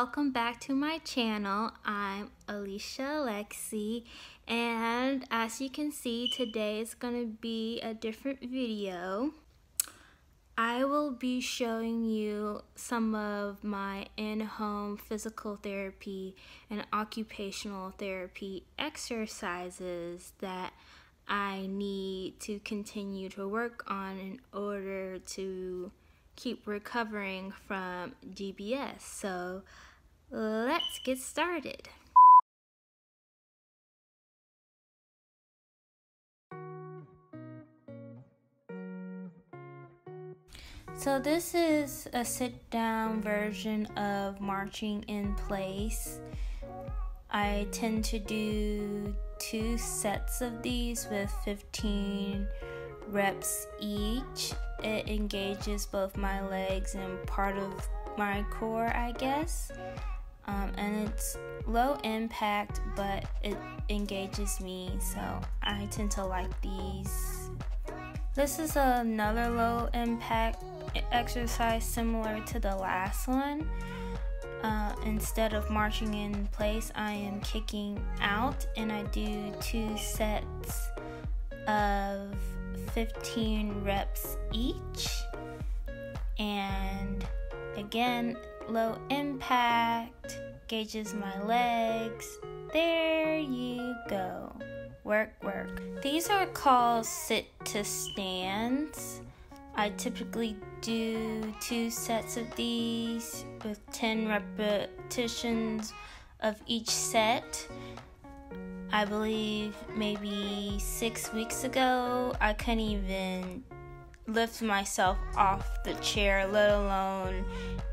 welcome back to my channel. I'm Alicia Alexi, and as you can see, today is going to be a different video. I will be showing you some of my in-home physical therapy and occupational therapy exercises that I need to continue to work on in order to keep recovering from GBS. So let's get started. So this is a sit-down version of marching in place. I tend to do 2 sets of these with 15 reps each. It engages both my legs and part of my core, I guess. And it's low impact, but it engages me, so I tend to like these. This is another low impact exercise similar to the last one. Instead of marching in place, I am kicking out, and I do 2 sets of 15 reps each. And again, low impact, gauges my legs. There you go. Work. These are called sit to stands. I typically do 2 sets of these with 10 repetitions of each set. I believe maybe 6 weeks ago, I couldn't even lift myself off the chair, let alone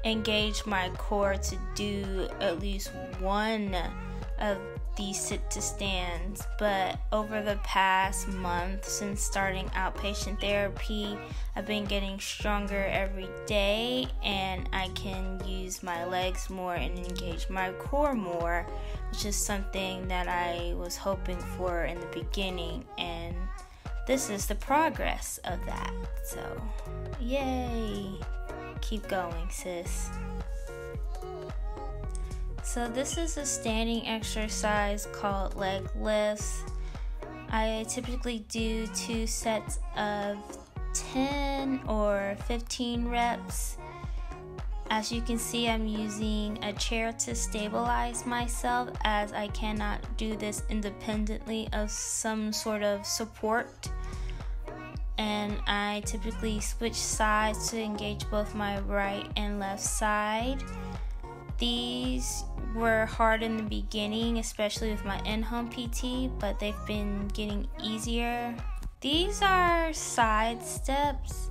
engage my core to do at least one of these sit to stands. But over the past month, since starting outpatient therapy, I've been getting stronger every day, and I can use my legs more and engage my core more, which is something that I was hoping for in the beginning, and this is the progress of that. So yay, keep going, sis. So this is a standing exercise called leg lifts. I typically do 2 sets of 10 or 15 reps. As you can see, I'm using a chair to stabilize myself, as I cannot do this independently of some sort of support. And I typically switch sides to engage both my right and left side. These were hard in the beginning, especially with my in-home PT, but they've been getting easier. These are side steps.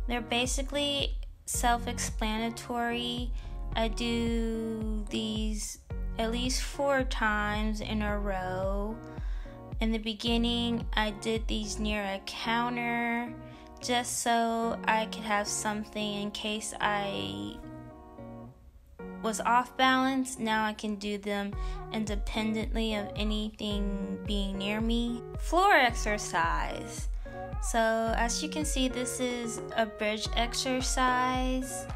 They're basically self-explanatory. I do these at least 4 times in a row. In the beginning, I did these near a counter just so I could have something in case I was off balance. Now I can do them independently of anything being near me. Floor exercise. So as you can see, this is a bridge exercise.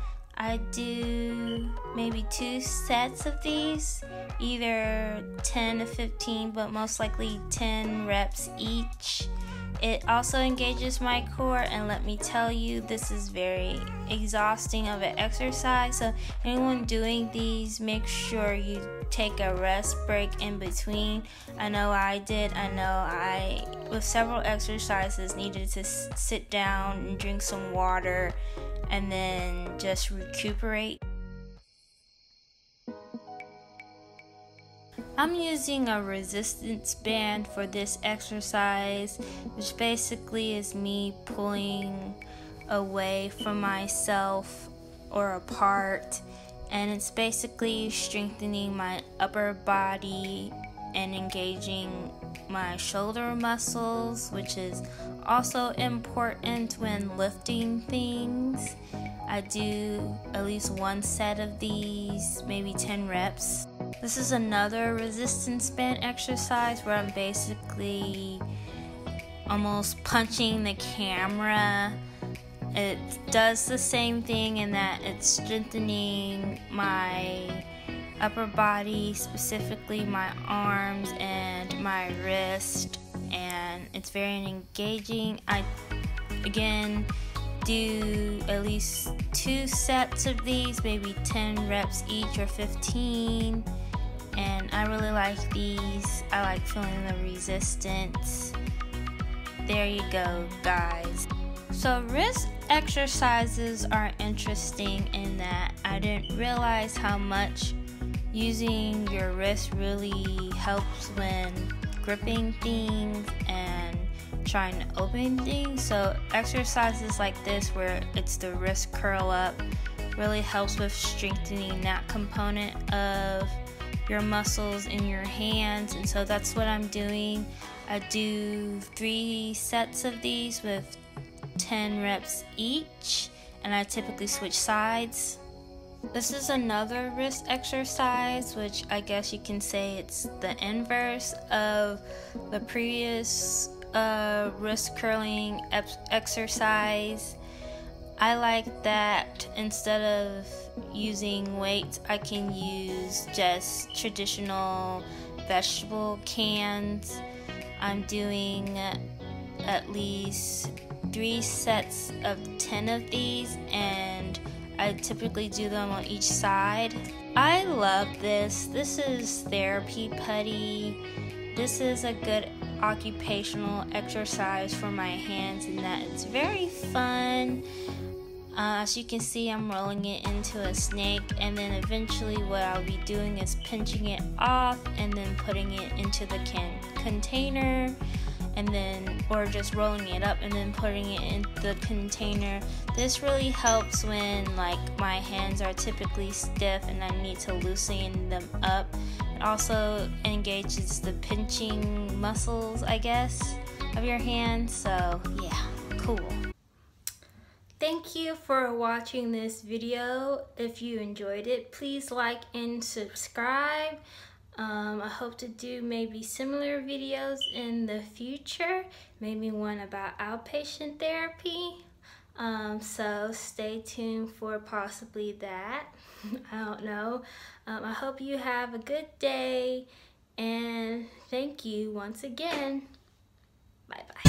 I do maybe 2 sets of these, either 10 to 15, but most likely 10 reps each. It also engages my core, and let me tell you, this is very exhausting of an exercise. So anyone doing these, make sure you take a rest break in between. I know I did. I know I, with several exercises, needed to sit down and drink some water and then just recuperate. I'm using a resistance band for this exercise, which basically is me pulling away from myself or apart, and it's basically strengthening my upper body and engaging my shoulder muscles, which is also important when lifting things. I do at least 1 set of these, maybe 10 reps. This is another resistance band exercise where I'm basically almost punching the camera. It does the same thing in that it's strengthening my upper body, specifically my arms and my wrist, and it's very engaging. I again do at least 2 sets of these, maybe 10 reps each or 15, and I really like these. I like feeling the resistance. There you go, guys. So wrist exercises are interesting in that I didn't realize how much using your wrist really helps when gripping things and trying to open things. So exercises like this, where it's the wrist curl up, really helps with strengthening that component of your muscles in your hands. And so that's what I'm doing. I do 3 sets of these with 10 reps each, and I typically switch sides. This is another wrist exercise, which I guess you can say it's the inverse of the previous wrist curling exercise. I like that instead of using weights, I can use just traditional vegetable cans. I'm doing at least 3 sets of 10 of these, and I typically do them on each side. I love this. This is therapy putty. This is a good occupational exercise for my hands in that it's very fun. As you can see, I'm rolling it into a snake, and then eventually what I'll be doing is pinching it off and then putting it into the container, and then, or just rolling it up and then putting it in the container. This really helps when like my hands are typically stiff and I need to loosen them up. It also engages the pinching muscles, I guess, of your hands. So yeah, cool. Thank you for watching this video. If you enjoyed it, please like and subscribe. I hope to do maybe similar videos in the future, maybe one about outpatient therapy. So stay tuned for possibly that. I don't know. I hope you have a good day, and thank you once again. Bye-bye.